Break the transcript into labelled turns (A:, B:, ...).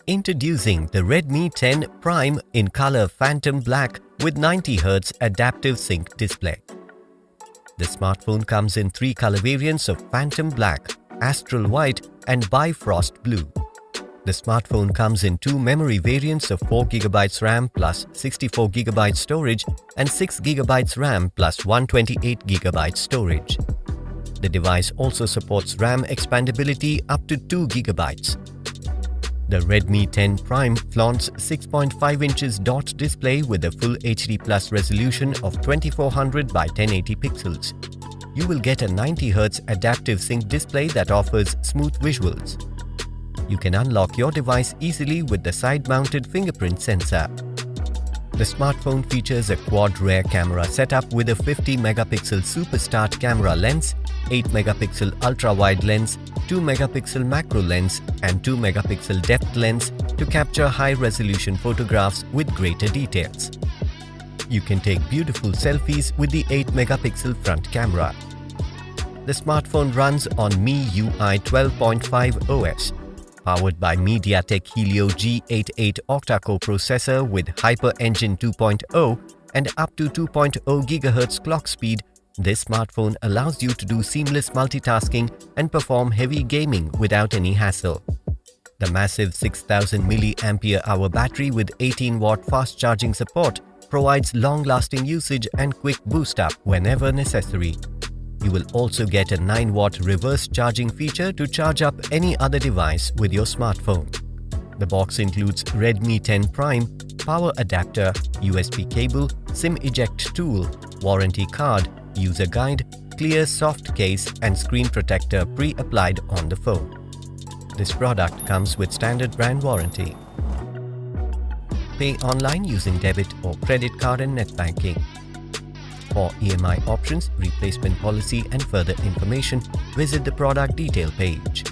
A: Introducing the Redmi 10 Prime in color Phantom Black with 90Hz adaptive sync display. The smartphone comes in 3 color variants of Phantom Black, Astral White and Bifrost Blue. The smartphone comes in 2 memory variants of 4GB RAM plus 64GB storage and 6GB RAM plus 128GB storage. The device also supports RAM expandability up to 2GB. The Redmi 10 Prime flaunts 6.5 inches dot display with a full HD Plus resolution of 2400 by 1080 pixels. You will get a 90Hz adaptive sync display that offers smooth visuals. You can unlock your device easily with the side-mounted fingerprint sensor. The smartphone features a quad-rear camera setup with a 50-megapixel Super Start camera lens, 8-megapixel ultra-wide lens, 2-megapixel macro lens and 2-megapixel depth lens to capture high-resolution photographs with greater details. You can take beautiful selfies with the 8-megapixel front camera. The smartphone runs on MIUI 12.5 OS, powered by MediaTek Helio G88 Octa-core processor with HyperEngine 2.0 and up to 2.0 GHz clock speed. This smartphone allows you to do seamless multitasking and perform heavy gaming without any hassle. The massive 6000 mAh battery with 18-watt fast charging support provides long-lasting usage and quick boost-up whenever necessary. You will also get a 9-watt reverse charging feature to charge up any other device with your smartphone. The box includes Redmi 10 Prime, power adapter, USB cable, SIM eject tool, warranty card, user guide, clear soft case and screen protector pre-applied on the phone. This product comes with standard brand warranty. Pay online using debit or credit card and net banking. For EMI options, replacement policy and further information, visit the product detail page.